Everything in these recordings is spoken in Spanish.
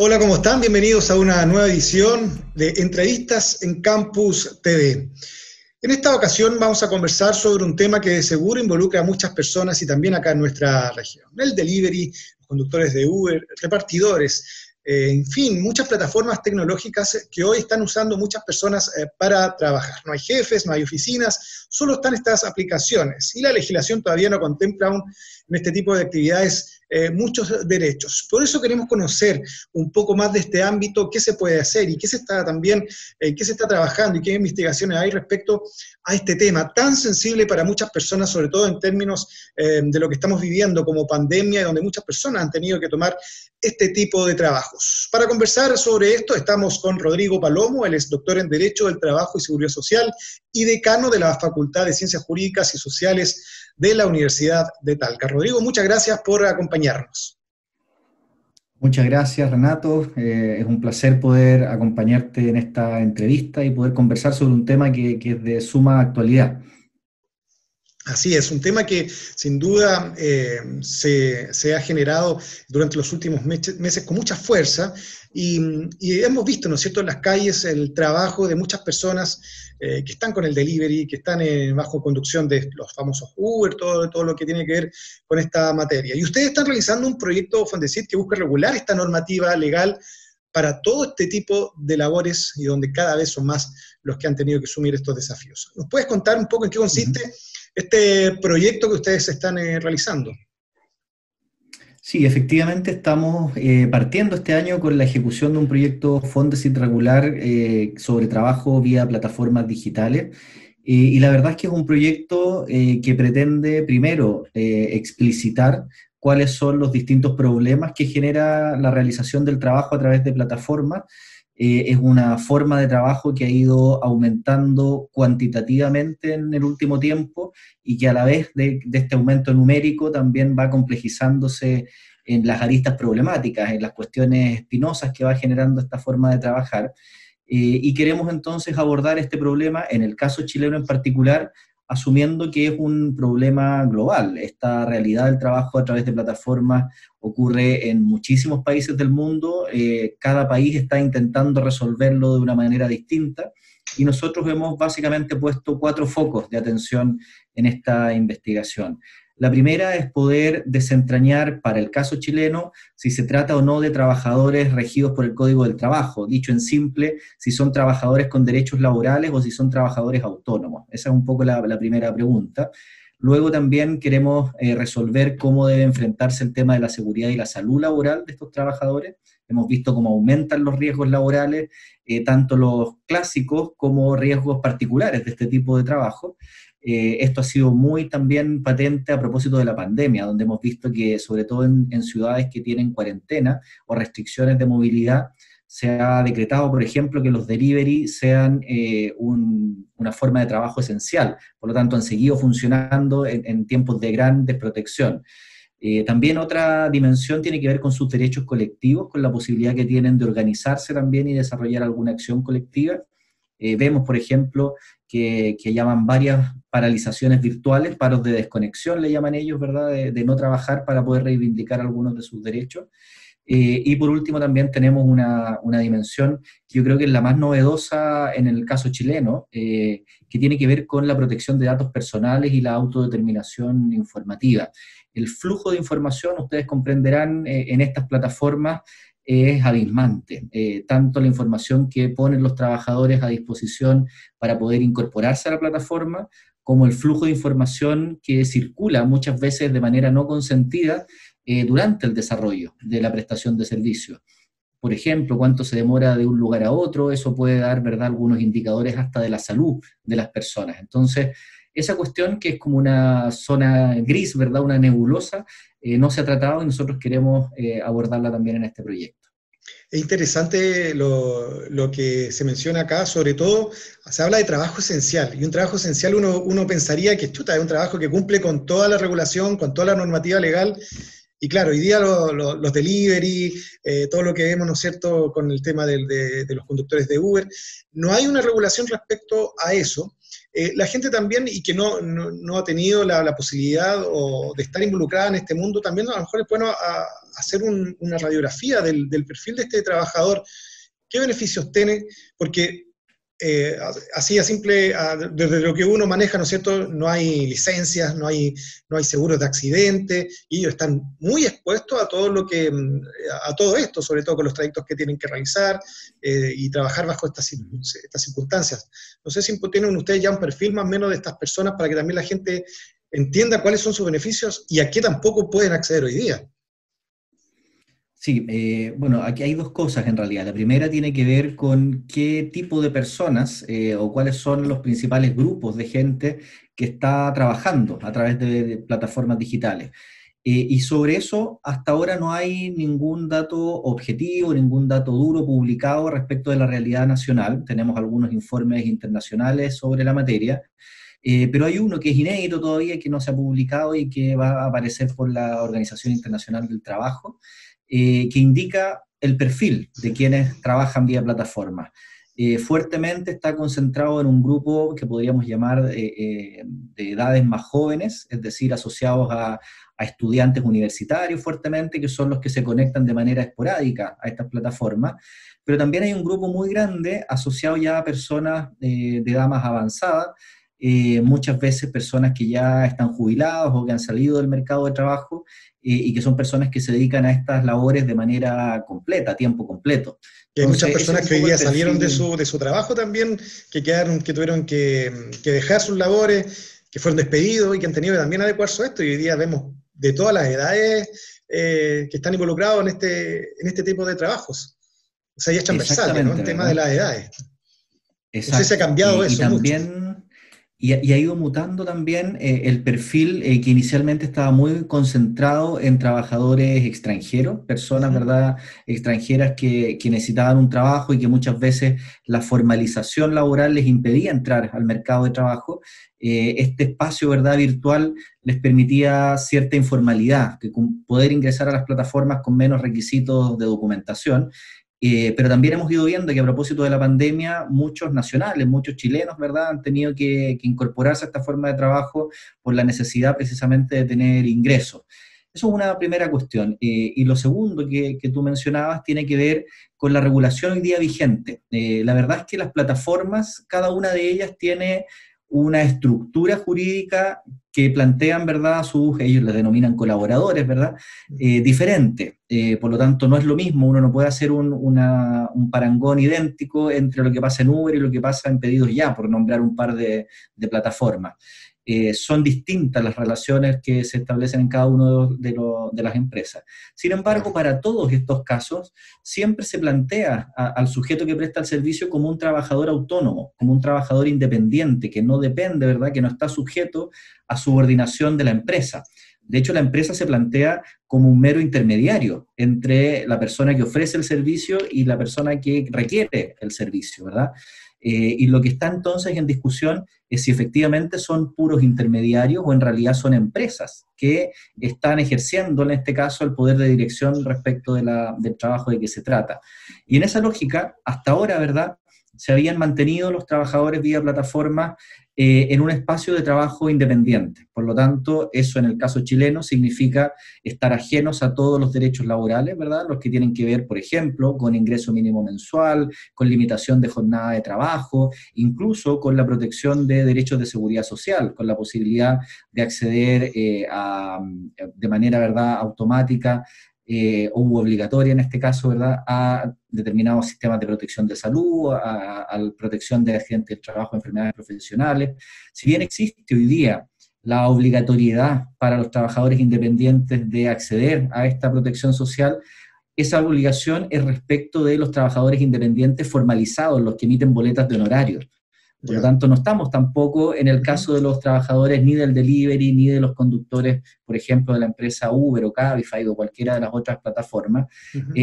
Hola, ¿cómo están? Bienvenidos a una nueva edición de Entrevistas en Campus TV. En esta ocasión vamos a conversar sobre un tema que de seguro involucra a muchas personas y también acá en nuestra región. El delivery, los conductores de Uber, repartidores, en fin, muchas plataformas tecnológicas que hoy están usando muchas personas para trabajar. No hay jefes, no hay oficinas, solo están estas aplicaciones y la legislación todavía no contempla aún en este tipo de actividades muchos derechos. Por eso queremos conocer un poco más de este ámbito, qué se puede hacer y qué se está también, qué se está trabajando y qué investigaciones hay respecto a este tema tan sensible para muchas personas, sobre todo en términos de lo que estamos viviendo como pandemia, donde muchas personas han tenido que tomar este tipo de trabajos. Para conversar sobre esto estamos con Rodrigo Palomo, él es doctor en Derecho del Trabajo y Seguridad Social y decano de la Facultad de Ciencias Jurídicas y Sociales de la Universidad de Talca. Rodrigo, muchas gracias por acompañarnos. Muchas gracias, Renato. Es un placer poder acompañarte en esta entrevista y poder conversar sobre un tema que es de suma actualidad. Así es, un tema que sin duda se ha generado durante los últimos meses con mucha fuerza y hemos visto, ¿no es cierto?, en las calles el trabajo de muchas personas que están con el delivery, que están bajo conducción de los famosos Uber, todo lo que tiene que ver con esta materia. Y ustedes están realizando un proyecto Fondesit que busca regular esta normativa legal para todo este tipo de labores y donde cada vez son más los que han tenido que asumir estos desafíos. ¿Nos puedes contar un poco en qué consiste este proyecto que ustedes están realizando? Sí, efectivamente estamos partiendo este año con la ejecución de un proyecto Fondesit regular sobre trabajo vía plataformas digitales. Y la verdad es que es un proyecto que pretende, primero, explicitar cuáles son los distintos problemas que genera la realización del trabajo a través de plataformas. Es una forma de trabajo que ha ido aumentando cuantitativamente en el último tiempo y que a la vez de este aumento numérico también va complejizándose en las aristas problemáticas, en las cuestiones espinosas que va generando esta forma de trabajar. Y queremos entonces abordar este problema, en el caso chileno en particular, asumiendo que es un problema global. Esta realidad del trabajo a través de plataformas ocurre en muchísimos países del mundo, cada país está intentando resolverlo de una manera distinta, y nosotros hemos básicamente puesto 4 focos de atención en esta investigación. La primera es poder desentrañar para el caso chileno si se trata o no de trabajadores regidos por el Código del Trabajo, dicho en simple, si son trabajadores con derechos laborales o si son trabajadores autónomos. Esa es un poco la primera pregunta. Luego también queremos resolver cómo debe enfrentarse el tema de la seguridad y la salud laboral de estos trabajadores. Hemos visto cómo aumentan los riesgos laborales, tanto los clásicos como riesgos particulares de este tipo de trabajo. Esto ha sido muy también patente a propósito de la pandemia, donde hemos visto que, sobre todo en ciudades que tienen cuarentena o restricciones de movilidad, se ha decretado, por ejemplo, que los delivery sean una forma de trabajo esencial. Por lo tanto, han seguido funcionando en tiempos de gran desprotección. También otra dimensión tiene que ver con sus derechos colectivos, con la posibilidad que tienen de organizarse también y desarrollar alguna acción colectiva. Vemos, por ejemplo, que llaman varias paralizaciones virtuales, paros de desconexión, le llaman ellos, ¿verdad?, de no trabajar para poder reivindicar algunos de sus derechos. Y por último también tenemos una dimensión que yo creo que es la más novedosa en el caso chileno, que tiene que ver con la protección de datos personales y la autodeterminación informativa. El flujo de información, ustedes comprenderán, en estas plataformas es abismante. Tanto la información que ponen los trabajadores a disposición para poder incorporarse a la plataforma, como el flujo de información que circula muchas veces de manera no consentida durante el desarrollo de la prestación de servicios. Por ejemplo, cuánto se demora de un lugar a otro, eso puede dar, ¿verdad?, algunos indicadores hasta de la salud de las personas. Entonces, esa cuestión que es como una zona gris, ¿verdad?, una nebulosa, no se ha tratado y nosotros queremos abordarla también en este proyecto. Es interesante lo que se menciona acá, sobre todo se habla de trabajo esencial, y un trabajo esencial uno pensaría que chuta, es un trabajo que cumple con toda la regulación, con toda la normativa legal, y claro, hoy día los delivery, todo lo que vemos, ¿no es cierto?, con el tema de los conductores de Uber, no hay una regulación respecto a eso. La gente también, y que no ha tenido la posibilidad de estar involucrada en este mundo, también a lo mejor es bueno hacer una radiografía del perfil de este trabajador, qué beneficios tiene, porque así a simple, desde lo que uno maneja, ¿no es cierto?, no hay licencias, no hay seguros de accidente, y ellos están muy expuestos a todo esto, sobre todo con los trayectos que tienen que realizar y trabajar bajo estas circunstancias. No sé si tienen ustedes ya un perfil más o menos de estas personas para que también la gente entienda cuáles son sus beneficios y a qué tampoco pueden acceder hoy día. Sí, bueno, aquí hay dos cosas en realidad. La primera tiene que ver con qué tipo de personas o cuáles son los principales grupos de gente que está trabajando a través de plataformas digitales. Y sobre eso, hasta ahora no hay ningún dato objetivo, ningún dato duro publicado respecto de la realidad nacional. Tenemos algunos informes internacionales sobre la materia, pero hay uno que es inédito todavía, que no se ha publicado y que va a aparecer por la Organización Internacional del Trabajo, que indica el perfil de quienes trabajan vía plataforma. Fuertemente está concentrado en un grupo que podríamos llamar de edades más jóvenes, es decir, asociados a estudiantes universitarios fuertemente, que son los que se conectan de manera esporádica a estas plataformas, pero también hay un grupo muy grande asociado ya a personas de edad más avanzada, muchas veces personas que ya están jubilados o que han salido del mercado de trabajo y que son personas que se dedican a estas labores de manera completa, a tiempo completo. Y hay muchas personas que hoy día salieron de su trabajo también, que tuvieron que dejar sus labores, que fueron despedidos y que han tenido que también adecuarse a esto, y hoy día vemos de todas las edades que están involucrados en este tipo de trabajos. O sea, ya es transversal, ¿no? El tema de las edades. Exacto. No sé si ha cambiado eso también, mucho. Y ha ido mutando también el perfil que inicialmente estaba muy concentrado en trabajadores extranjeros, personas, ¿verdad?, extranjeras que necesitaban un trabajo y que muchas veces la formalización laboral les impedía entrar al mercado de trabajo. Este espacio, ¿verdad?, virtual les permitía cierta informalidad, poder ingresar a las plataformas con menos requisitos de documentación. Pero también hemos ido viendo que a propósito de la pandemia, muchos nacionales, muchos chilenos, ¿verdad?, han tenido que incorporarse a esta forma de trabajo por la necesidad precisamente de tener ingresos. Eso es una primera cuestión. Y lo segundo que tú mencionabas tiene que ver con la regulación hoy día vigente. La verdad es que las plataformas, cada una de ellas tiene una estructura jurídica que plantean, ¿verdad?, ellos les denominan colaboradores, ¿verdad?, diferente. Por lo tanto, no es lo mismo, uno no puede hacer un parangón idéntico entre lo que pasa en Uber y lo que pasa en Pedidos Ya, por nombrar un par de plataformas. Son distintas las relaciones que se establecen en cada una de las empresas. Sin embargo, para todos estos casos, siempre se plantea al sujeto que presta el servicio como un trabajador autónomo, como un trabajador independiente, que no depende, ¿verdad?, que no está sujeto a subordinación de la empresa. De hecho, la empresa se plantea como un mero intermediario entre la persona que ofrece el servicio y la persona que requiere el servicio, ¿verdad? Y lo que está entonces en discusión es si efectivamente son puros intermediarios o en realidad son empresas que están ejerciendo, en este caso, el poder de dirección respecto del trabajo de que se trata. Y en esa lógica, hasta ahora, ¿verdad?, se habían mantenido los trabajadores vía plataforma en un espacio de trabajo independiente. Por lo tanto, eso en el caso chileno significa estar ajenos a todos los derechos laborales, ¿verdad?, los que tienen que ver, por ejemplo, con ingreso mínimo mensual, con limitación de jornada de trabajo, incluso con la protección de derechos de seguridad social, con la posibilidad de acceder de manera, ¿verdad?, automática o obligatoria en este caso, ¿verdad?, a determinados sistemas de protección de salud, a la protección de accidentes de trabajo, enfermedades profesionales. Si bien existe hoy día la obligatoriedad para los trabajadores independientes de acceder a esta protección social, esa obligación es respecto de los trabajadores independientes formalizados, los que emiten boletas de honorarios. Por lo tanto, no estamos tampoco en el caso de los trabajadores ni del delivery, ni de los conductores, por ejemplo, de la empresa Uber o Cabify o cualquiera de las otras plataformas,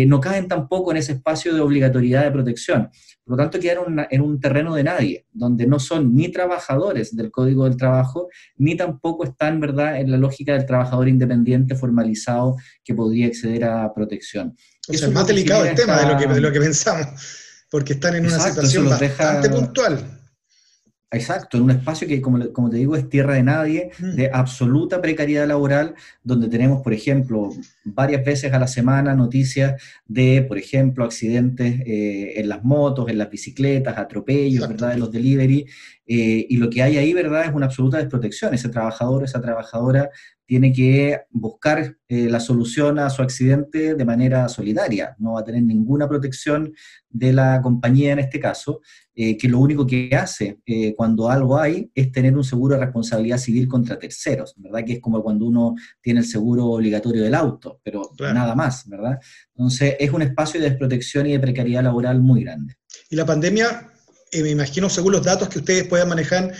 no caen tampoco en ese espacio de obligatoriedad de protección. Por lo tanto, quedaron en un terreno de nadie, donde no son ni trabajadores del Código del Trabajo, ni tampoco están, ¿verdad?, en la lógica del trabajador independiente formalizado que podría acceder a protección. O sea, es más delicado el tema de lo que pensamos, porque están en una situación bastante puntual. Exacto, en un espacio que, como te digo, es tierra de nadie, de absoluta precariedad laboral, donde tenemos, por ejemplo, varias veces a la semana noticias de, por ejemplo, accidentes en las motos, en las bicicletas, atropellos, Exacto. ¿verdad?, de los delivery, y lo que hay ahí, ¿verdad?, es una absoluta desprotección. Ese trabajador, esa trabajadora tiene que buscar la solución a su accidente de manera solidaria, no va a tener ninguna protección de la compañía en este caso, que lo único que hace cuando algo hay es tener un seguro de responsabilidad civil contra terceros, ¿verdad? Que es como cuando uno tiene el seguro obligatorio del auto, pero Claro. nada más, ¿verdad? Entonces es un espacio de desprotección y de precariedad laboral muy grande. Y la pandemia, me imagino, según los datos que ustedes puedan manejar,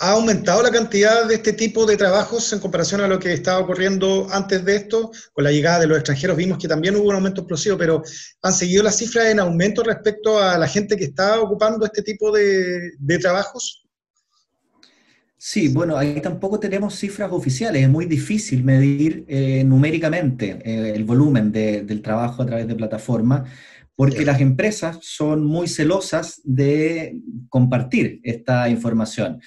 ¿ha aumentado la cantidad de este tipo de trabajos en comparación a lo que estaba ocurriendo antes de esto? Con la llegada de los extranjeros vimos que también hubo un aumento explosivo, pero ¿han seguido las cifras en aumento respecto a la gente que está ocupando este tipo de trabajos? Sí, bueno, ahí tampoco tenemos cifras oficiales, es muy difícil medir numéricamente el volumen del trabajo a través de plataformas, porque Ya. las empresas son muy celosas de compartir esta información.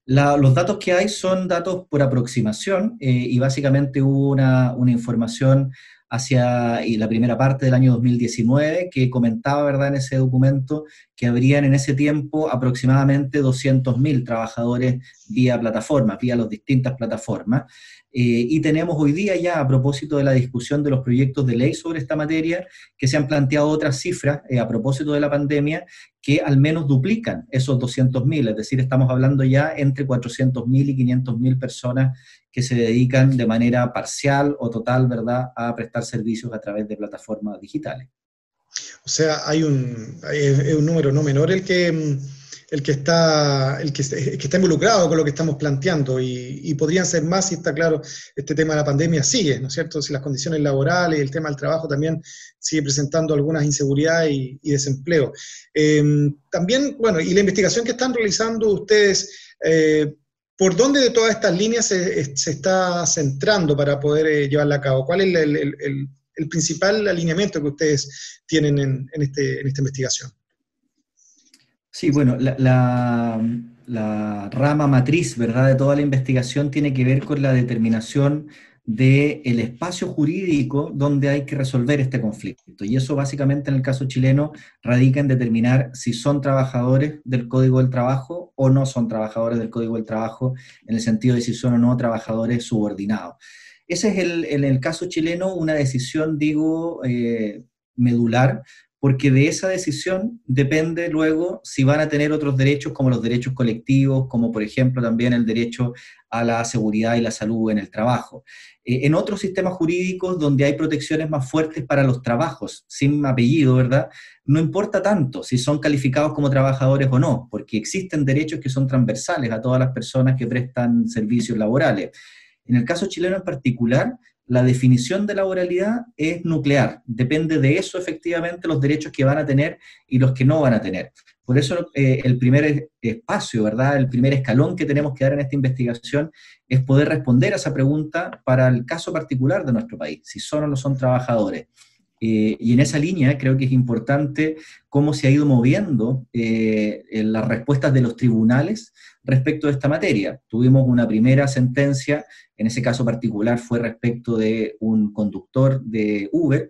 Los datos que hay son datos por aproximación y básicamente hubo una información hacia y la primera parte del año 2019 que comentaba, ¿verdad?, en ese documento que habrían en ese tiempo aproximadamente 200.000 trabajadores vía plataformas, vía las distintas plataformas. Y tenemos hoy día ya, a propósito de la discusión de los proyectos de ley sobre esta materia, que se han planteado otras cifras a propósito de la pandemia, que al menos duplican esos 200.000, es decir, estamos hablando ya entre 400.000 y 500.000 personas que se dedican de manera parcial o total, ¿verdad?, a prestar servicios a través de plataformas digitales. O sea, es un número no menor el que está involucrado con lo que estamos planteando y podrían ser más si está claro, este tema de la pandemia sigue, ¿no es cierto? Si las condiciones laborales y el tema del trabajo también sigue presentando algunas inseguridades y desempleo. También, bueno, y la investigación que están realizando ustedes, ¿por dónde de todas estas líneas se está centrando para poder llevarla a cabo? ¿Cuál es el principal alineamiento que ustedes tienen en esta investigación? Sí, bueno, la rama matriz, ¿verdad?, de toda la investigación tiene que ver con la determinación del espacio jurídico donde hay que resolver este conflicto. Y eso básicamente en el caso chileno radica en determinar si son trabajadores del Código del Trabajo o no son trabajadores del Código del Trabajo, en el sentido de si son o no trabajadores subordinados. Ese es en el caso chileno una decisión, digo, medular, porque de esa decisión depende luego si van a tener otros derechos como los derechos colectivos, como por ejemplo también el derecho a la seguridad y la salud en el trabajo. En otros sistemas jurídicos donde hay protecciones más fuertes para los trabajos, sin apellido, ¿verdad?, no importa tanto si son calificados como trabajadores o no, porque existen derechos que son transversales a todas las personas que prestan servicios laborales. En el caso chileno en particular, la definición de laboralidad es nuclear. Depende de eso, efectivamente, los derechos que van a tener y los que no van a tener. Por eso el primer espacio, ¿verdad?, el primer escalón que tenemos que dar en esta investigación es poder responder a esa pregunta para el caso particular de nuestro país, si son o no son trabajadores. Y en esa línea creo que es importante cómo se ha ido moviendo en las respuestas de los tribunales respecto de esta materia. Tuvimos una primera sentencia, en ese caso particular fue respecto de un conductor de Uber,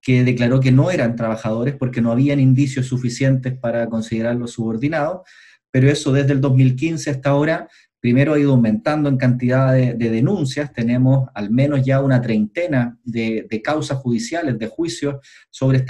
que declaró que no eran trabajadores porque no habían indicios suficientes para considerarlos subordinados, pero eso desde el 2015 hasta ahora, primero ha ido aumentando en cantidad de denuncias, tenemos al menos ya una treintena de causas judiciales, de juicios sobre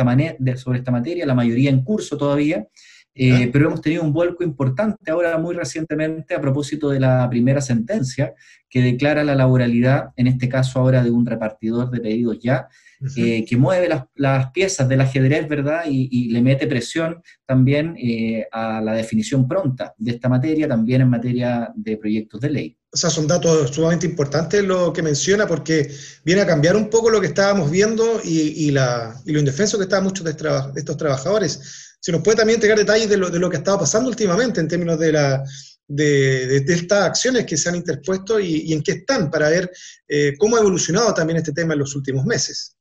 sobre esta materia, la mayoría en curso todavía, ¿Ya? pero hemos tenido un vuelco importante ahora muy recientemente a propósito de la primera sentencia que declara la laboralidad, en este caso ahora de un repartidor de pedidos ya, Uh-huh. que mueve las piezas del ajedrez, ¿verdad? Y le mete presión también a la definición pronta de esta materia, también en materia de proyectos de ley. O sea, son datos sumamente importantes lo que menciona porque viene a cambiar un poco lo que estábamos viendo y lo indefenso que estaban muchos de estos trabajadores. Si nos puede también entregar detalles de lo que ha estado pasando últimamente en términos de estas acciones que se han interpuesto y en qué están, para ver cómo ha evolucionado también este tema en los últimos meses.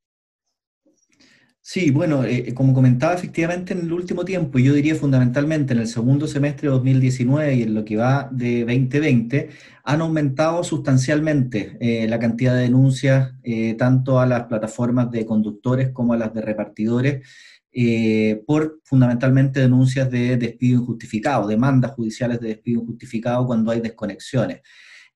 Sí, bueno, como comentaba, efectivamente en el último tiempo, yo diría fundamentalmente en el segundo semestre de 2019 y en lo que va de 2020, han aumentado sustancialmente la cantidad de denuncias, tanto a las plataformas de conductores como a las de repartidores, por fundamentalmente denuncias de despido injustificado, demandas judiciales de despido injustificado cuando hay desconexiones.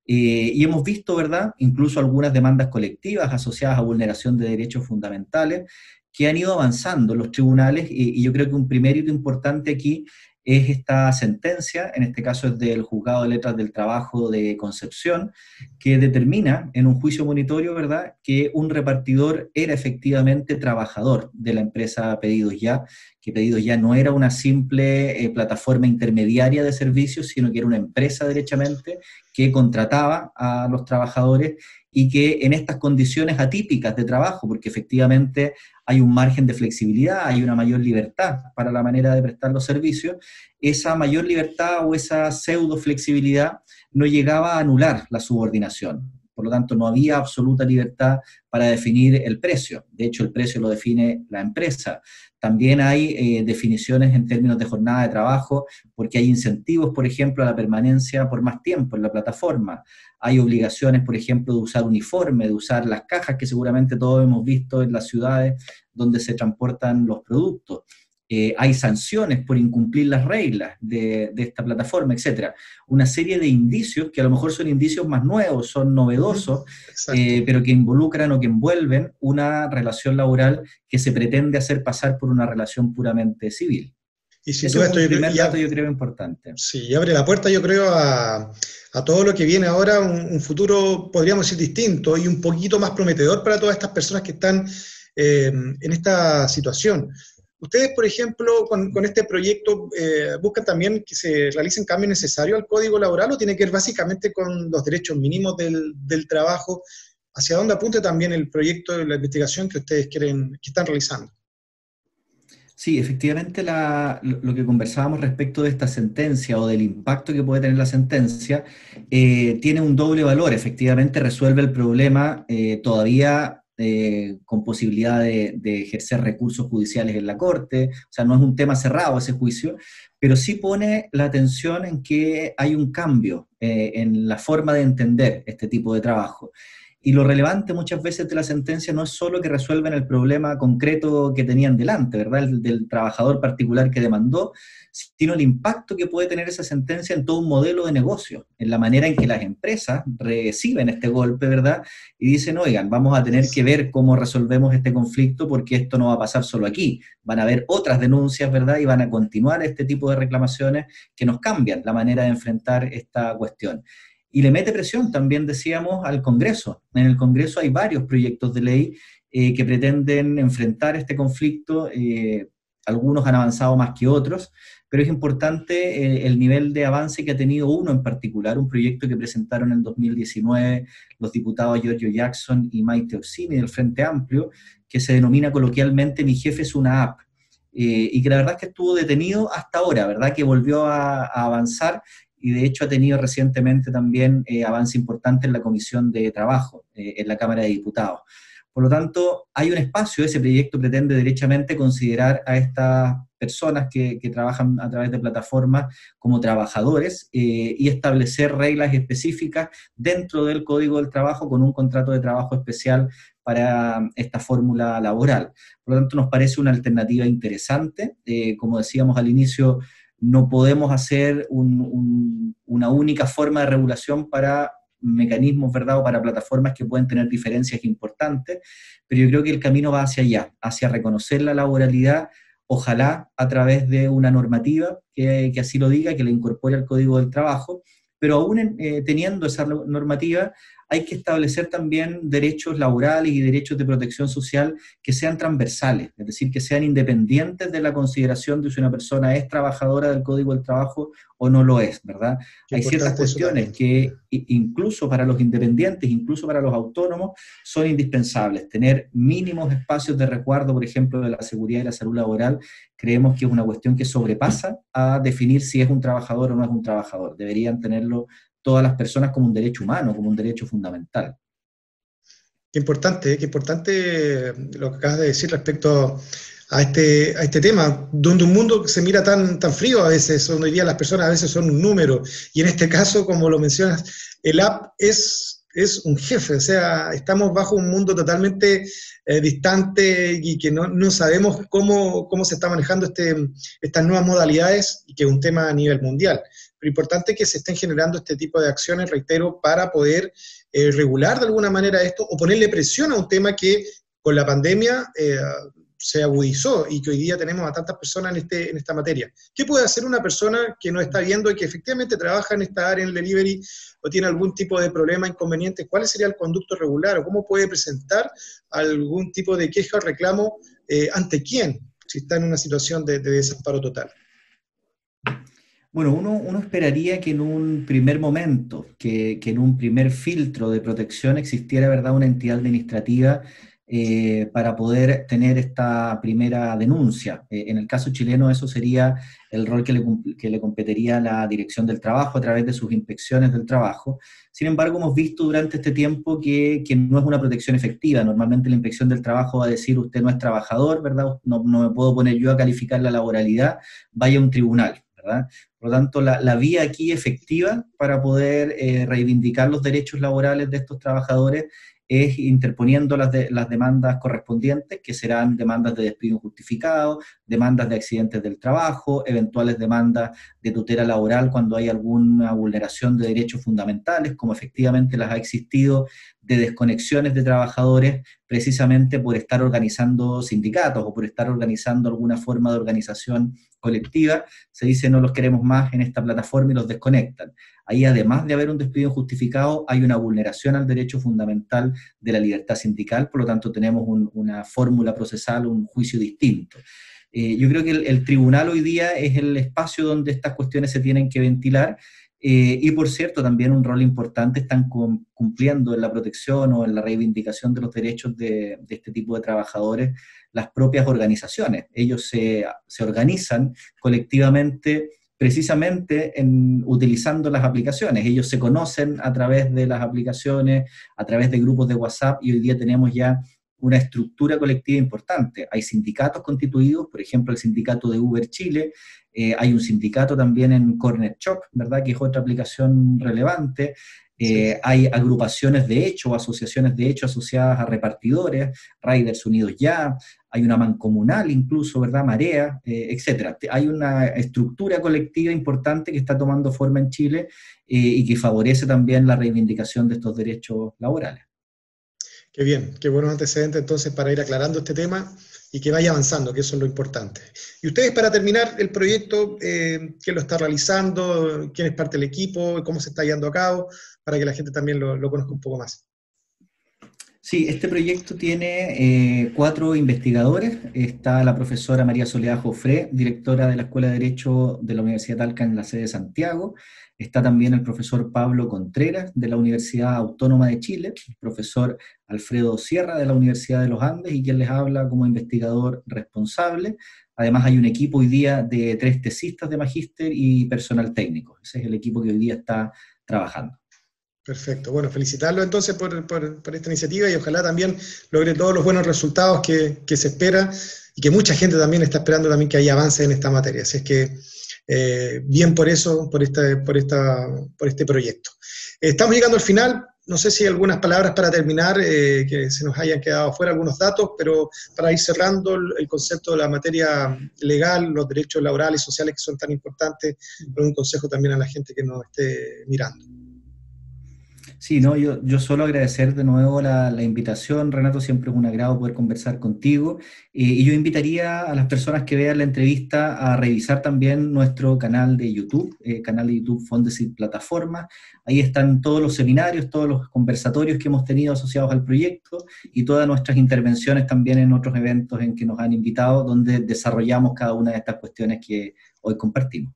Y hemos visto, ¿verdad?, incluso algunas demandas colectivas asociadas a vulneración de derechos fundamentales que han ido avanzando en los tribunales y yo creo que un primer hito importante aquí es esta sentencia, en este caso es del Juzgado de Letras del Trabajo de Concepción, que determina en un juicio monitorio, ¿verdad?, que un repartidor era efectivamente trabajador de la empresa Pedidos Ya, que Pedidos Ya no era una simple plataforma intermediaria de servicios, sino que era una empresa derechamente que contrataba a los trabajadores y que en estas condiciones atípicas de trabajo, porque efectivamente hay un margen de flexibilidad, hay una mayor libertad para la manera de prestar los servicios, esa mayor libertad o esa pseudo flexibilidad no llegaba a anular la subordinación. Por lo tanto, no había absoluta libertad para definir el precio. De hecho, el precio lo define la empresa. También hay definiciones en términos de jornada de trabajo, porque hay incentivos, por ejemplo, a la permanencia por más tiempo en la plataforma. Hay obligaciones, por ejemplo, de usar uniforme, de usar las cajas que seguramente todos hemos visto en las ciudades donde se transportan los productos. Hay sanciones por incumplir las reglas de esta plataforma, etcétera. Una serie de indicios que a lo mejor son indicios más nuevos, son novedosos, Exacto. pero que involucran o que envuelven una relación laboral que se pretende hacer pasar por una relación puramente civil. Y sin Ese duda es esto un yo creo, primer dato, yo creo, importante. sí, abre la puerta, yo creo, a todo lo que viene ahora, un futuro, podríamos decir, distinto y un poquito más prometedor para todas estas personas que están en esta situación. Ustedes, por ejemplo, con este proyecto, ¿buscan también que se realicen cambios necesarios al Código Laboral o tiene que ver básicamente con los derechos mínimos del trabajo? ¿Hacia dónde apunta también el proyecto de la investigación que ustedes quieren, que están realizando? Sí, efectivamente lo que conversábamos respecto de esta sentencia o del impacto que puede tener la sentencia tiene un doble valor. Efectivamente resuelve el problema todavía con posibilidad de ejercer recursos judiciales en la Corte, o sea, no es un tema cerrado ese juicio, pero sí pone la atención en que hay un cambio en la forma de entender este tipo de trabajo. Y lo relevante muchas veces de la sentencia no es solo que resuelven el problema concreto que tenían delante, ¿verdad? Del trabajador particular que demandó, sino el impacto que puede tener esa sentencia en todo un modelo de negocio, en la manera en que las empresas reciben este golpe, ¿verdad? Y dicen, oigan, vamos a tener que ver cómo resolvemos este conflicto porque esto no va a pasar solo aquí. Van a haber otras denuncias, ¿verdad? Y van a continuar este tipo de reclamaciones que nos cambian la manera de enfrentar esta cuestión. Y le mete presión, también decíamos, al Congreso. En el Congreso hay varios proyectos de ley que pretenden enfrentar este conflicto. Algunos han avanzado más que otros, pero es importante el nivel de avance que ha tenido uno en particular, un proyecto que presentaron en 2019 los diputados Giorgio Jackson y Maite Orsini del Frente Amplio, que se denomina coloquialmente Mi jefe es una app. Y que la verdad es que estuvo detenido hasta ahora, ¿verdad? Que volvió a avanzar y de hecho ha tenido recientemente también avance importante en la Comisión de Trabajo, en la Cámara de Diputados. Por lo tanto, hay un espacio, ese proyecto pretende derechamente considerar a estas personas que trabajan a través de plataformas como trabajadores y establecer reglas específicas dentro del Código del Trabajo con un contrato de trabajo especial para esta fórmula laboral. Por lo tanto, nos parece una alternativa interesante. Como decíamos al inicio, no podemos hacer una única forma de regulación para mecanismos, ¿verdad?, o para plataformas que pueden tener diferencias importantes, pero yo creo que el camino va hacia allá, hacia reconocer la laboralidad, ojalá a través de una normativa que así lo diga, que la incorpore al Código del Trabajo, pero aún teniendo esa normativa, hay que establecer también derechos laborales y derechos de protección social que sean transversales, es decir, que sean independientes de la consideración de si una persona es trabajadora del Código del Trabajo o no lo es, ¿verdad? Qué Hay ciertas importante eso cuestiones también. que incluso para los independientes, incluso para los autónomos, son indispensables. Tener mínimos espacios de resguardo, por ejemplo, de la seguridad y la salud laboral, creemos que es una cuestión que sobrepasa a definir si es un trabajador o no es un trabajador. Deberían tenerlo todas las personas como un derecho humano, como un derecho fundamental. qué importante lo que acabas de decir respecto a este tema, donde un mundo se mira tan frío a veces, donde hoy día las personas a veces son un número, y en este caso, como lo mencionas, el app es un jefe, o sea, estamos bajo un mundo totalmente distante y que no sabemos cómo se está manejando estas nuevas modalidades, y que es un tema a nivel mundial. Pero importante que se estén generando este tipo de acciones, reitero, para poder regular de alguna manera esto, o ponerle presión a un tema que con la pandemia se agudizó, y que hoy día tenemos a tantas personas en esta materia. ¿Qué puede hacer una persona que nos está viendo y que efectivamente trabaja en esta área, en el delivery, o tiene algún tipo de problema, inconveniente? ¿Cuál sería el conducto regular, o cómo puede presentar algún tipo de queja o reclamo ante quién, si está en una situación de desamparo total? Bueno, uno esperaría que en un primer momento, que en un primer filtro de protección existiera, ¿verdad?, una entidad administrativa para poder tener esta primera denuncia. En el caso chileno eso sería el rol que le competiría a la Dirección del Trabajo a través de sus inspecciones del trabajo. Sin embargo, hemos visto durante este tiempo que no es una protección efectiva. Normalmente la Inspección del Trabajo va a decir: usted no es trabajador, ¿verdad? No me puedo poner yo a calificar la laboralidad, vaya a un tribunal, ¿verdad? Por lo tanto, la vía aquí efectiva para poder reivindicar los derechos laborales de estos trabajadores es interponiendo las demandas correspondientes, que serán demandas de despido injustificado, demandas de accidentes del trabajo, eventuales demandas de tutela laboral cuando hay alguna vulneración de derechos fundamentales, como efectivamente las ha existido, de desconexiones de trabajadores precisamente por estar organizando sindicatos o por estar organizando alguna forma de organización colectiva. Se dice: no los queremos más en esta plataforma, y los desconectan. Ahí, además de haber un despido injustificado, hay una vulneración al derecho fundamental de la libertad sindical, por lo tanto tenemos una fórmula procesal, un juicio distinto. Yo creo que el tribunal hoy día es el espacio donde estas cuestiones se tienen que ventilar, y por cierto, también un rol importante están cumpliendo en la protección o en la reivindicación de los derechos de este tipo de trabajadores las propias organizaciones. Ellos se organizan colectivamente precisamente utilizando las aplicaciones. Ellos se conocen a través de las aplicaciones, a través de grupos de WhatsApp, y hoy día tenemos ya una estructura colectiva importante. Hay sindicatos constituidos, por ejemplo, el sindicato de Uber Chile, hay un sindicato también en Corner Shop, ¿verdad?, que es otra aplicación relevante. Sí. Hay agrupaciones de hecho, o asociaciones de hecho asociadas a repartidores, Riders Unidos Ya, hay una mancomunal incluso, ¿verdad?, Marea, etcétera. Hay una estructura colectiva importante que está tomando forma en Chile y que favorece también la reivindicación de estos derechos laborales. Qué bien, qué buenos antecedentes entonces para ir aclarando este tema y que vaya avanzando, que eso es lo importante. Y ustedes, para terminar el proyecto, ¿quién lo está realizando? ¿Quién es parte del equipo? ¿Cómo se está llevando a cabo? Para que la gente también lo conozca un poco más. Sí, este proyecto tiene 4 investigadores. Está la profesora María Soledad Jofré, directora de la Escuela de Derecho de la Universidad Talca en la sede de Santiago. Está también el profesor Pablo Contreras, de la Universidad Autónoma de Chile, el profesor Alfredo Sierra, de la Universidad de los Andes, y quien les habla como investigador responsable. Además, hay un equipo hoy día de 3 tesistas de magíster y personal técnico. Ese es el equipo que hoy día está trabajando. Perfecto. Bueno, felicitarlo entonces por esta iniciativa, y ojalá también logre todos los buenos resultados que se espera, y que mucha gente también está esperando también que haya avances en esta materia. Así es que bien por eso, por este proyecto. Estamos llegando al final. No sé si hay algunas palabras para terminar, que se nos hayan quedado fuera algunos datos, pero para ir cerrando el concepto de la materia legal, los derechos laborales y sociales que son tan importantes, con un consejo también a la gente que nos esté mirando. Sí, no, yo solo agradecer de nuevo la invitación, Renato. Siempre es un agrado poder conversar contigo, y yo invitaría a las personas que vean la entrevista a revisar también nuestro canal de YouTube, Fondesit Plataforma. Ahí están todos los seminarios, todos los conversatorios que hemos tenido asociados al proyecto, y todas nuestras intervenciones también en otros eventos en que nos han invitado, donde desarrollamos cada una de estas cuestiones que hoy compartimos.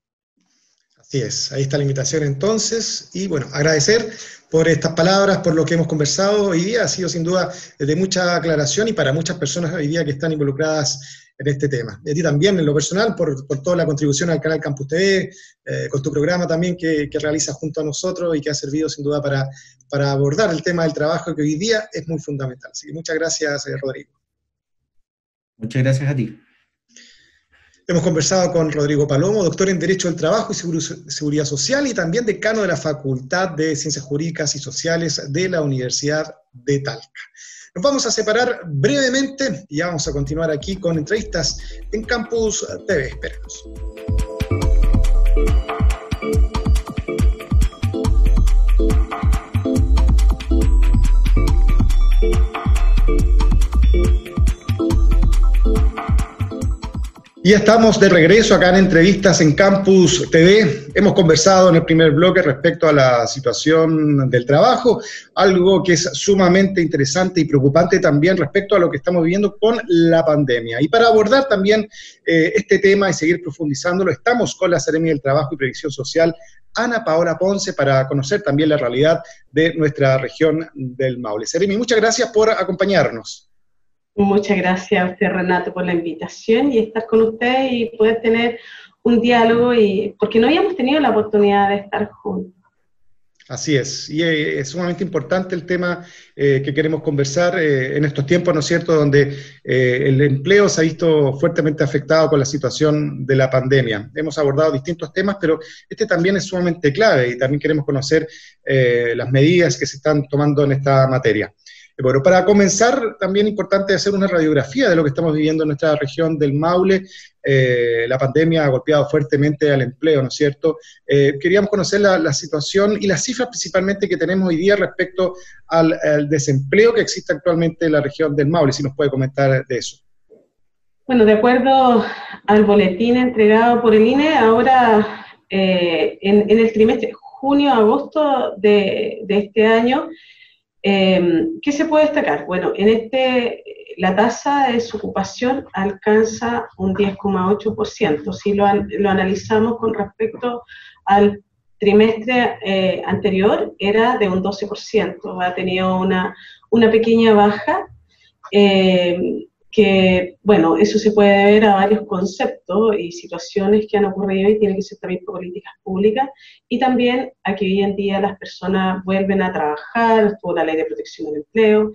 Así es, ahí está la invitación entonces, y bueno, agradecer por estas palabras, por lo que hemos conversado hoy día. Ha sido sin duda de mucha aclaración, y para muchas personas hoy día que están involucradas en este tema. Y a ti también, en lo personal, por toda la contribución al canal Campus TV, con tu programa también que realizas junto a nosotros y que ha servido sin duda para abordar el tema del trabajo que hoy día es muy fundamental. Así que muchas gracias, Rodrigo. Muchas gracias a ti. Hemos conversado con Rodrigo Palomo, doctor en Derecho del Trabajo y Seguridad Social y también decano de la Facultad de Ciencias Jurídicas y Sociales de la Universidad de Talca. Nos vamos a separar brevemente y ya vamos a continuar aquí con entrevistas en Campus TV. Espérenos. Y ya estamos de regreso acá en Entrevistas en Campus TV. Hemos conversado en el primer bloque respecto a la situación del trabajo, algo que es sumamente interesante y preocupante también respecto a lo que estamos viviendo con la pandemia. Y para abordar también este tema y seguir profundizándolo, estamos con la Seremi del Trabajo y Previsión Social, Ana Paola Ponce, para conocer también la realidad de nuestra región del Maule. Seremi, muchas gracias por acompañarnos. Muchas gracias a usted, Renato, por la invitación y estar con usted y poder tener un diálogo, porque no habíamos tenido la oportunidad de estar juntos. Así es, y es sumamente importante el tema que queremos conversar en estos tiempos, ¿no es cierto?, donde el empleo se ha visto fuertemente afectado con la situación de la pandemia. Hemos abordado distintos temas, pero este también es sumamente clave y también queremos conocer las medidas que se están tomando en esta materia. Bueno, para comenzar, también es importante hacer una radiografía de lo que estamos viviendo en nuestra región del Maule. La pandemia ha golpeado fuertemente al empleo, ¿no es cierto? Queríamos conocer la situación y las cifras principalmente que tenemos hoy día respecto al desempleo que existe actualmente en la región del Maule, si nos puede comentar de eso. Bueno, de acuerdo al boletín entregado por el INE, ahora en el trimestre junio-agosto de este año, ¿qué se puede destacar? Bueno, la tasa de desocupación alcanza un 10,8%. Si lo analizamos con respecto al trimestre anterior, era de un 12%. Ha tenido una pequeña baja, que, bueno, eso se puede deber a varios conceptos y situaciones que han ocurrido y tienen que ser también políticas públicas, y también a que hoy en día las personas vuelven a trabajar, estuvo la ley de protección del empleo,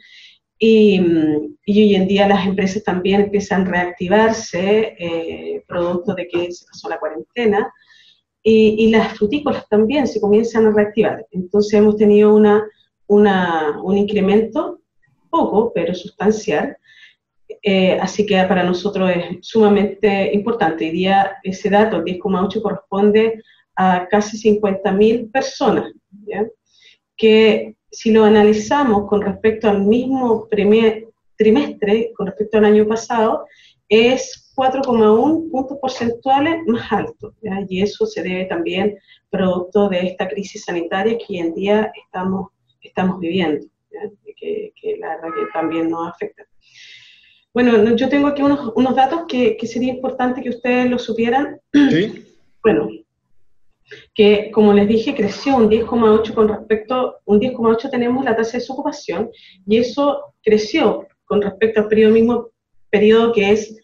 y hoy en día las empresas también empiezan a reactivarse, producto de que se pasó la cuarentena, y las frutícolas también se comienzan a reactivar. Entonces hemos tenido un incremento, poco, pero sustancial. Así que para nosotros es sumamente importante. Hoy día ese dato, el 10,8, corresponde a casi 50.000 personas, ¿ya? Que si lo analizamos con respecto al mismo primer trimestre, con respecto al año pasado, es 4,1 puntos porcentuales más alto, ¿ya? Y eso se debe también producto de esta crisis sanitaria que hoy en día estamos viviendo, ¿ya? Que la verdad que también nos afecta. Bueno, yo tengo aquí unos datos que sería importante que ustedes lo supieran. ¿Sí? Bueno, que como les dije, creció un 10,8 un 10,8 tenemos la tasa de desocupación, y eso creció con respecto al mismo periodo que es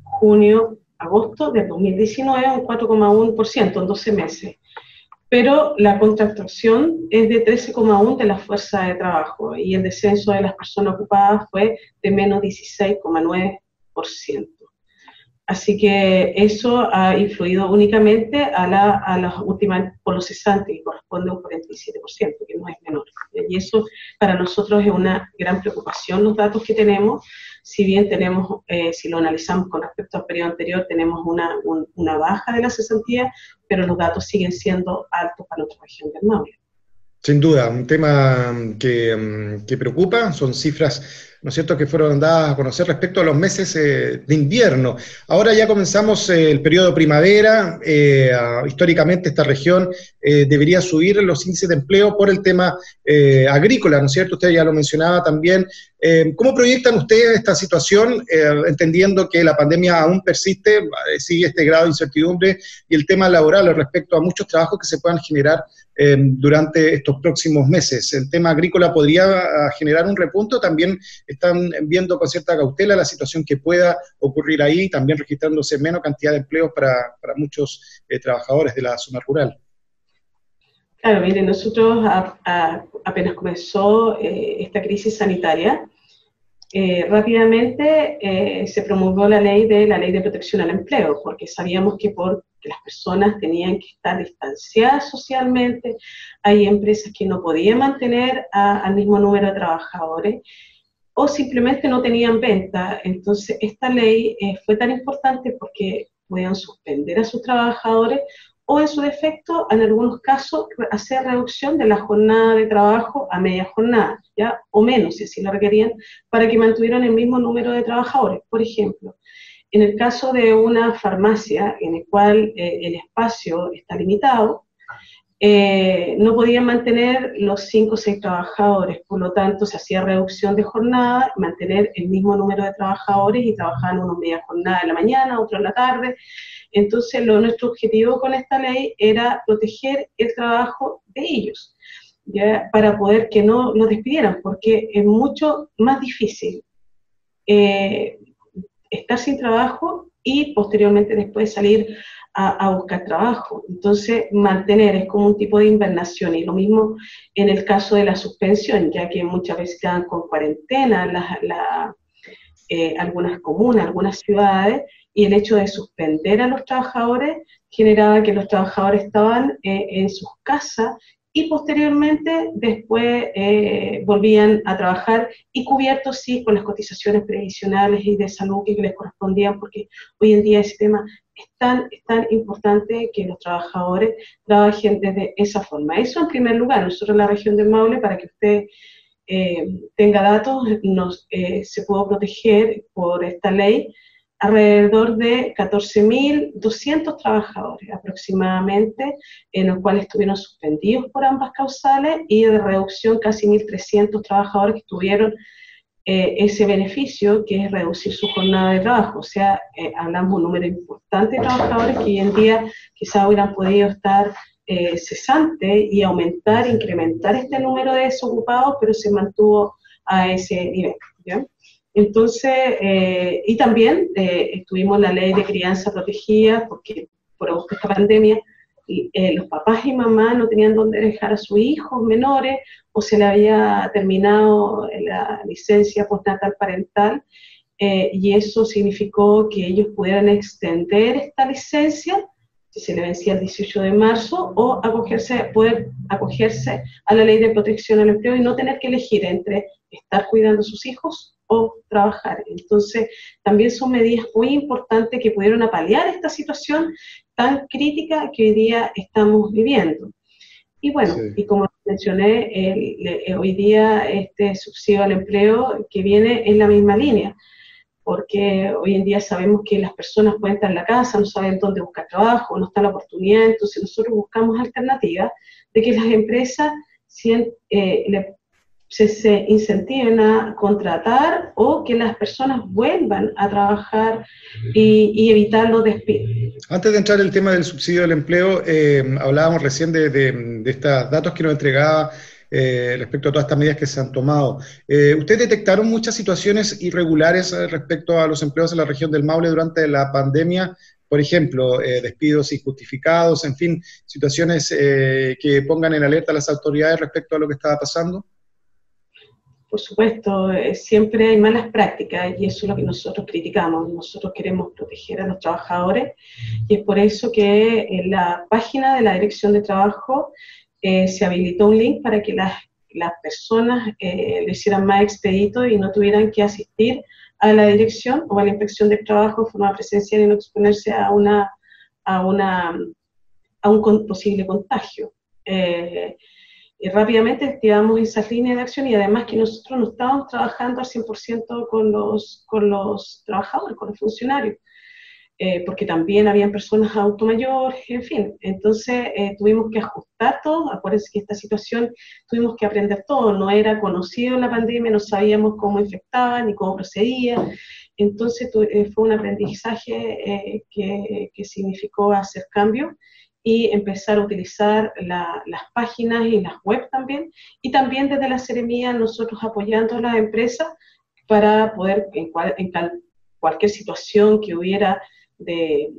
junio-agosto del 2019, un 4,1% en 12 meses. Pero la contractación es de 13,1 de la fuerza de trabajo, y el descenso de las personas ocupadas fue de menos 16,9%. Así que eso ha influido únicamente a las últimas, por los cesantes, que corresponde a un 47%, que no es menor. Y eso para nosotros es una gran preocupación, los datos que tenemos. Si bien tenemos, si lo analizamos con respecto al periodo anterior, tenemos una baja de la cesantía, pero los datos siguen siendo altos para nuestra región del Maule. Sin duda, un tema que preocupa, son cifras, ¿no es cierto?, que fueron dadas a conocer respecto a los meses de invierno. Ahora ya comenzamos el periodo primavera, históricamente esta región debería subir los índices de empleo por el tema agrícola, ¿no es cierto? Usted ya lo mencionaba también, ¿Cómo proyectan ustedes esta situación, entendiendo que la pandemia aún persiste, sigue este grado de incertidumbre y el tema laboral respecto a muchos trabajos que se puedan generar durante estos próximos meses? ¿El tema agrícola podría generar un repunte? ¿También están viendo con cierta cautela la situación que pueda ocurrir ahí, también registrándose menos cantidad de empleos para muchos trabajadores de la zona rural? Claro, miren, nosotros apenas comenzó esta crisis sanitaria, rápidamente se promulgó la ley de protección al empleo, porque sabíamos que las personas tenían que estar distanciadas socialmente, hay empresas que no podían mantener al mismo número de trabajadores, o simplemente no tenían venta. Entonces, esta ley fue tan importante porque podían suspender a sus trabajadores o, en su defecto, en algunos casos, hacer reducción de la jornada de trabajo a media jornada, ¿ya? O menos, si así lo requerían, para que mantuvieran el mismo número de trabajadores. Por ejemplo, en el caso de una farmacia en el cual el espacio está limitado, no podían mantener los 5 o 6 trabajadores, por lo tanto se hacía reducción de jornada, mantener el mismo número de trabajadores y trabajaban unos media jornada en la mañana, otro en la tarde. Entonces nuestro objetivo con esta ley era proteger el trabajo de ellos, ¿ya? Para poder que no los despidieran, porque es mucho más difícil estar sin trabajo y posteriormente después salir a buscar trabajo. Entonces, mantener es como un tipo de invernación, y lo mismo en el caso de la suspensión, ya que muchas veces quedan con cuarentena algunas comunas, algunas ciudades, y el hecho de suspender a los trabajadores generaba que los trabajadores estaban en sus casas y posteriormente después volvían a trabajar y cubiertos sí con las cotizaciones previsionales y de salud que les correspondían, porque hoy en día ese tema es tan importante que los trabajadores trabajen desde esa forma. Eso en primer lugar. Nosotros en la región del Maule, para que usted tenga datos, se pudo proteger por esta ley alrededor de 14.200 trabajadores aproximadamente, en los cuales estuvieron suspendidos por ambas causales, y de reducción casi 1.300 trabajadores que tuvieron ese beneficio, que es reducir su jornada de trabajo. O sea, hablamos de un número importante de trabajadores que hoy en día quizás hubieran podido estar cesante y incrementar este número de desocupados, pero se mantuvo a ese nivel, ¿ya? Entonces, y también tuvimos la ley de crianza protegida, porque por esta pandemia los papás y mamás no tenían dónde dejar a sus hijos menores, o se le había terminado la licencia postnatal parental, y eso significó que ellos pudieran extender esta licencia, si se le vencía el 18 de marzo, o poder acogerse a la ley de protección al empleo y no tener que elegir entre estar cuidando a sus hijos o trabajar. Entonces, también son medidas muy importantes que pudieron paliar esta situación tan crítica que hoy día estamos viviendo. Y bueno, sí, y como mencioné, hoy día este subsidio al empleo que viene en la misma línea, porque hoy en día sabemos que las personas pueden estar en la casa, no saben dónde buscar trabajo, no está la oportunidad, entonces nosotros buscamos alternativas de que las empresas se incentiven a contratar, o que las personas vuelvan a trabajar y evitar los despidos. Antes de entrar en el tema del subsidio del empleo, hablábamos recién de estos datos que nos entregaba respecto a todas estas medidas que se han tomado. ¿Ustedes detectaron muchas situaciones irregulares respecto a los empleos en la región del Maule durante la pandemia? Por ejemplo, despidos injustificados, en fin, situaciones que pongan en alerta a las autoridades respecto a lo que estaba pasando. Por supuesto, siempre hay malas prácticas, y eso es lo que nosotros criticamos. Nosotros queremos proteger a los trabajadores, y es por eso que en la página de la Dirección de Trabajo se habilitó un link para que las personas lo hicieran más expedito y no tuvieran que asistir a la dirección o a la inspección del trabajo de forma presencial y no exponerse a un posible contagio. Y rápidamente activamos esas líneas de acción, y además que nosotros no estábamos trabajando al 100% con los trabajadores, con los funcionarios. porque también habían personas adulto mayor, en fin. Entonces tuvimos que ajustar todo. Acuérdense que esta situación tuvimos que aprender todo, no era conocido la pandemia, no sabíamos cómo infectaba ni cómo procedía. Entonces fue un aprendizaje que significó hacer cambios y empezar a utilizar las páginas y las web también, y también desde la Seremía nosotros apoyando a las empresas para poder, en cualquier situación que hubiera de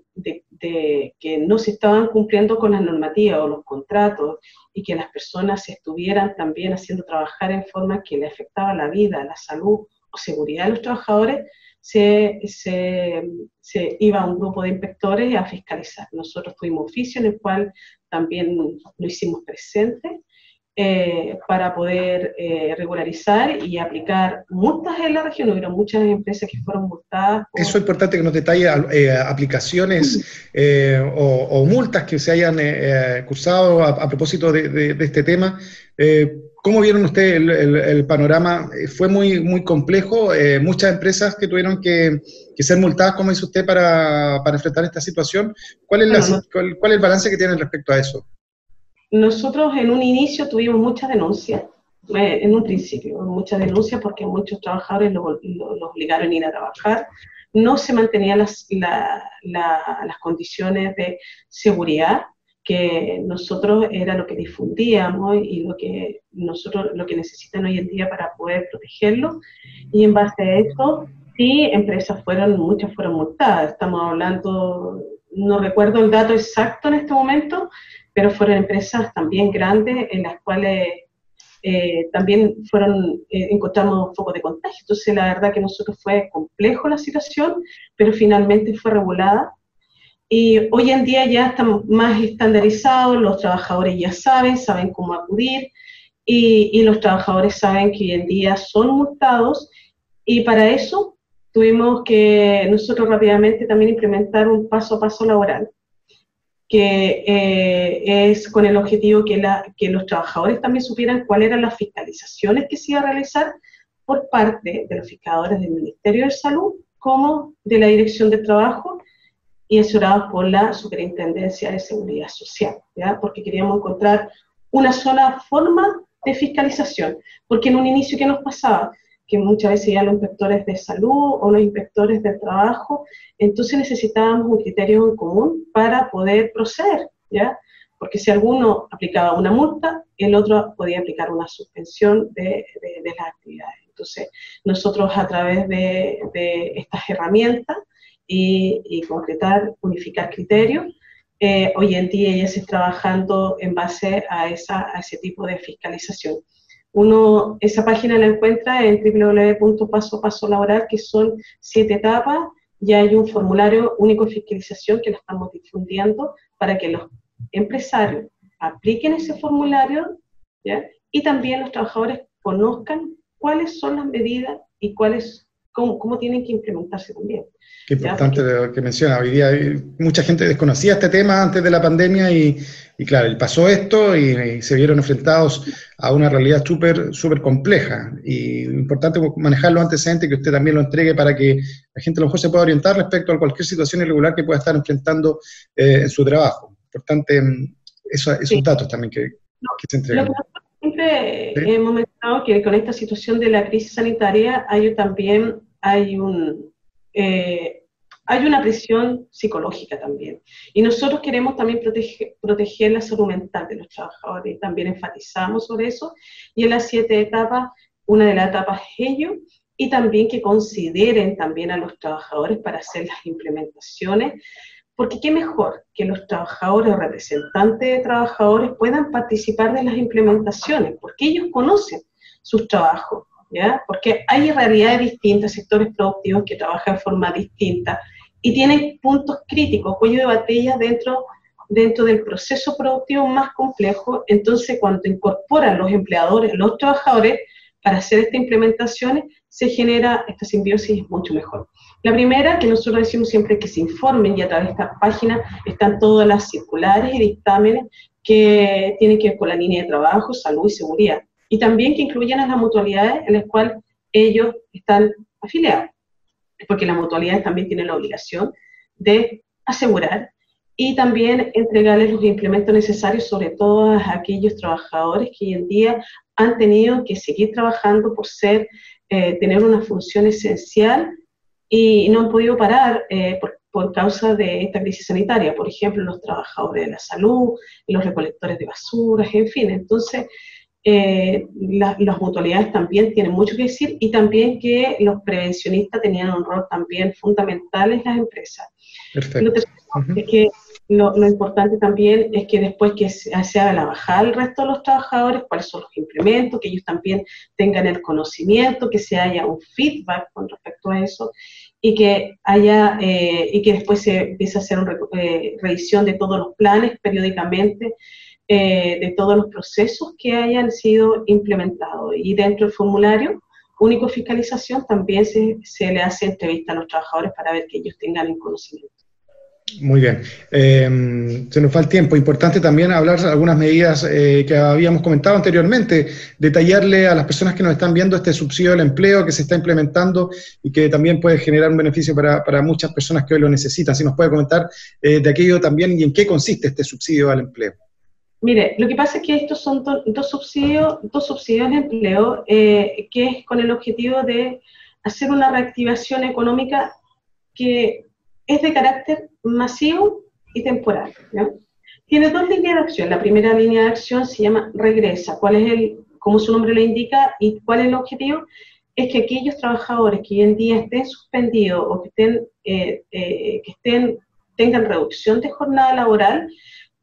que no se estaban cumpliendo con las normativas o los contratos, y que las personas estuvieran también haciendo trabajar en forma que le afectaba la vida, la salud o seguridad de los trabajadores, se iba a un grupo de inspectores a fiscalizar. Nosotros tuvimos oficio en el cual también lo hicimos presente para poder regularizar y aplicar multas en la región. Hubieron muchas empresas que fueron multadas. Eso es importante que nos detalle aplicaciones o multas que se hayan cursado a propósito de este tema. ¿Cómo vieron ustedes el panorama? ¿Fue muy complejo? Muchas empresas que tuvieron que ser multadas, como dice usted, para enfrentar esta situación. ¿Cuál es el balance que tienen respecto a eso? Nosotros en un inicio tuvimos muchas denuncias, en un principio, muchas denuncias porque muchos trabajadores los obligaron a ir a trabajar, no se mantenían las condiciones de seguridad, que nosotros era lo que difundíamos y lo que necesitan hoy en día para poder protegerlos, y en base a eso, sí, muchas fueron multadas. Estamos hablando, no recuerdo el dato exacto en este momento, pero fueron empresas también grandes en las cuales también encontramos focos de contagio. Entonces la verdad que nosotros fue complejo la situación, pero finalmente fue regulada. Y hoy en día ya estamos más estandarizados, los trabajadores ya saben cómo acudir, y los trabajadores saben que hoy en día son multados, y para eso tuvimos que nosotros rápidamente también implementar un paso a paso laboral, que es con el objetivo que los trabajadores también supieran cuáles eran las fiscalizaciones que se iban a realizar por parte de los fiscalizadores del Ministerio de Salud como de la Dirección de Trabajo, y asesorados por la Superintendencia de Seguridad Social, ¿ya? Porque queríamos encontrar una sola forma de fiscalización, porque en un inicio, ¿qué nos pasaba? Que muchas veces ya los inspectores de salud o los inspectores del trabajo, entonces necesitábamos un criterio en común para poder proceder, ¿ya? Porque si alguno aplicaba una multa, el otro podía aplicar una suspensión de las actividades. Entonces, nosotros a través de estas herramientas y concretar, unificar criterios, hoy en día ya se está trabajando en base a ese tipo de fiscalización. Esa página la encuentra en www.pasopasolaboral, que son 7 etapas, y hay un formulario único de fiscalización que lo estamos difundiendo para que los empresarios apliquen ese formulario, ¿ya? Y también los trabajadores conozcan cuáles son las medidas y cómo tienen que implementarse también. Qué importante lo que menciona. Hoy día mucha gente desconocía este tema antes de la pandemia y claro, pasó esto y se vieron enfrentados a una realidad súper compleja. Y importante manejar los antecedentes, que usted también lo entregue para que la gente a lo mejor se pueda orientar respecto a cualquier situación irregular que pueda estar enfrentando en su trabajo. Importante esos datos también que se entregan. Lo que nosotros siempre hemos mencionado, que con esta situación de la crisis sanitaria hay una presión psicológica también. Y nosotros queremos también proteger la salud mental de los trabajadores, y también enfatizamos sobre eso. Y en las 7 etapas, una de las etapas es ello, y también que consideren también a los trabajadores para hacer las implementaciones, porque qué mejor que los trabajadores o representantes de trabajadores puedan participar de las implementaciones, porque ellos conocen sus trabajos, ¿ya? Porque hay realidades distintas, sectores productivos que trabajan de forma distinta y tienen puntos críticos, cuello de batalla dentro del proceso productivo más complejo. Entonces, cuando incorporan los empleadores, los trabajadores, para hacer estas implementaciones, se genera esta simbiosis mucho mejor. La primera, que nosotros decimos siempre, que se informen, y a través de esta página están todas las circulares y dictámenes que tienen que ver con la línea de trabajo, salud y seguridad, y también que incluyan a las mutualidades en las cuales ellos están afiliados, porque las mutualidades también tienen la obligación de asegurar y también entregarles los implementos necesarios, sobre todo a aquellos trabajadores que hoy en día han tenido que seguir trabajando por tener una función esencial y no han podido parar por causa de esta crisis sanitaria. Por ejemplo, los trabajadores de la salud, los recolectores de basuras, en fin. Entonces, las mutualidades también tienen mucho que decir y también que los prevencionistas tenían un rol también fundamental en las empresas. Perfecto. Lo tercero es que lo importante también es que después que se haga la bajada al resto de los trabajadores, cuáles son los implementos, que ellos también tengan el conocimiento, que se haya un feedback con respecto a eso y que después se empiece a hacer una revisión de todos los planes periódicamente, de todos los procesos que hayan sido implementados. Y dentro del formulario único de fiscalización también se le hace entrevista a los trabajadores para ver que ellos tengan el conocimiento. Muy bien. Se nos va el tiempo. Importante también hablar de algunas medidas que habíamos comentado anteriormente, detallarle a las personas que nos están viendo este subsidio del empleo que se está implementando y que también puede generar un beneficio para muchas personas que hoy lo necesitan. Si nos puede comentar de aquello también y en qué consiste este subsidio al empleo. Mire, lo que pasa es que estos son dos subsidios de empleo que es con el objetivo de hacer una reactivación económica que es de carácter masivo y temporal, ¿no? Tiene dos líneas de acción. La primera línea de acción se llama Regresa. ¿Cuál es como su nombre lo indica, y cuál es el objetivo? Es que aquellos trabajadores que hoy en día estén suspendidos o que tengan reducción de jornada laboral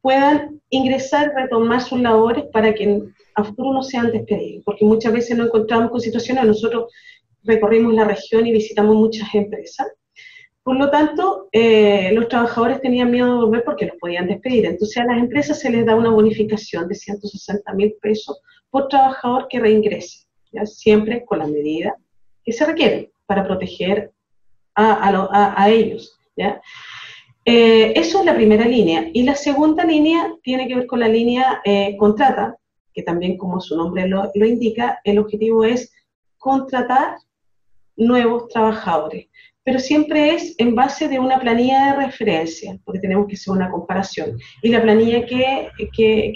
puedan ingresar, retomar sus labores para que a futuro no sean despedidos, porque muchas veces nos encontramos con situaciones, nosotros recorrimos la región y visitamos muchas empresas. Por lo tanto, los trabajadores tenían miedo de volver porque los podían despedir. Entonces a las empresas se les da una bonificación de 160.000 pesos por trabajador que reingrese, ¿ya? Siempre con la medida que se requiere para proteger a ellos, ¿ya? Eso es la primera línea. Y la segunda línea tiene que ver con la línea contrata, que también como su nombre lo indica, el objetivo es contratar nuevos trabajadores. Pero siempre es en base de una planilla de referencia, porque tenemos que hacer una comparación. Y la planilla que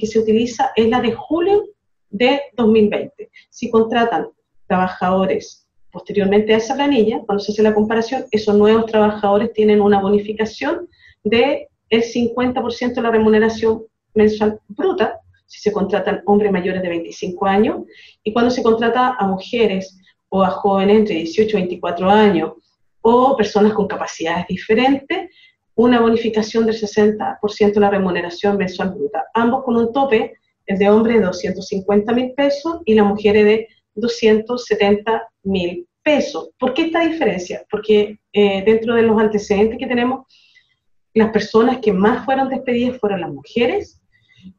se utiliza es la de julio de 2020. Si contratan trabajadores posteriormente a esa planilla, cuando se hace la comparación, esos nuevos trabajadores tienen una bonificación del 50% de la remuneración mensual bruta, si se contratan hombres mayores de 25 años, y cuando se contrata a mujeres o a jóvenes entre 18 y 24 años, o personas con capacidades diferentes, una bonificación del 60% de la remuneración mensual bruta. Ambos con un tope, el de hombres de 250.000 pesos y la mujer de 270.000 pesos. ¿Por qué esta diferencia? Porque dentro de los antecedentes que tenemos, las personas que más fueron despedidas fueron las mujeres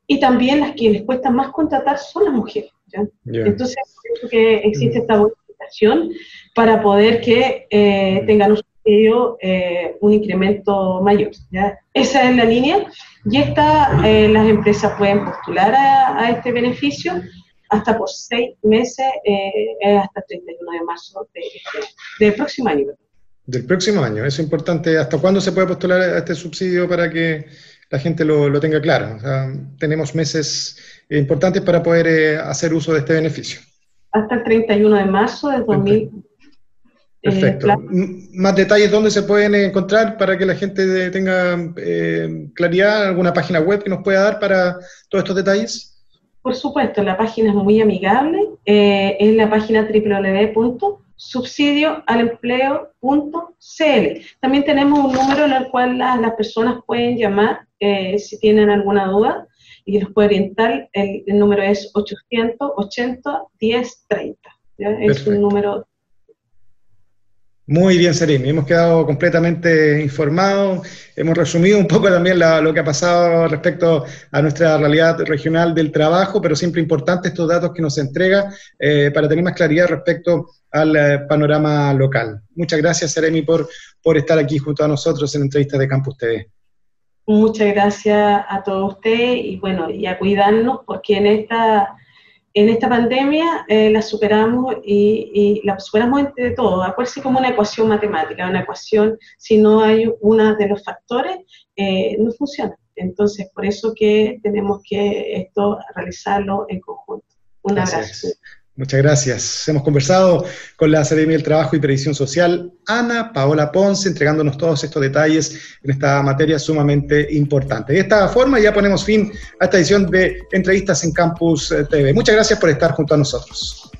y también las que les cuesta más contratar son las mujeres, ¿ya? Yeah. Entonces, creo que existe esta bonificación para poder que tengan un incremento mayor, ¿ya? Esa es la línea y las empresas pueden postular a este beneficio hasta por 6 meses, hasta el 31 de marzo del próximo año. Del próximo año, eso es importante. ¿Hasta cuándo se puede postular a este subsidio para que la gente lo tenga claro? O sea, tenemos meses importantes para poder hacer uso de este beneficio. Hasta el 31 de marzo de 2020. Perfecto. ¿Más detalles dónde se pueden encontrar para que la gente tenga claridad? ¿Alguna página web que nos pueda dar para todos estos detalles? Por supuesto, la página es muy amigable, es la página www.subsidioalempleo.cl. También tenemos un número en el cual las personas pueden llamar si tienen alguna duda y los puede orientar. El número es 880-1030. Es un número. Muy bien, Seremi, hemos quedado completamente informados, hemos resumido un poco también lo que ha pasado respecto a nuestra realidad regional del trabajo, pero siempre importante estos datos que nos entrega para tener más claridad respecto al panorama local. Muchas gracias, Seremi, por estar aquí junto a nosotros en Entrevistas de Campus TV. Muchas gracias a todos ustedes y bueno, y a cuidarnos porque en En esta pandemia la superamos y la superamos entre todos. Acuérdense como una ecuación matemática, una ecuación, si no hay uno de los factores, no funciona. Entonces, por eso que tenemos que realizarlo en conjunto. Un abrazo. Muchas gracias. Hemos conversado con la Seremi del Trabajo y Previsión Social, Ana Paola Ponce, entregándonos todos estos detalles en esta materia sumamente importante. De esta forma ya ponemos fin a esta edición de Entrevistas en Campus TV. Muchas gracias por estar junto a nosotros.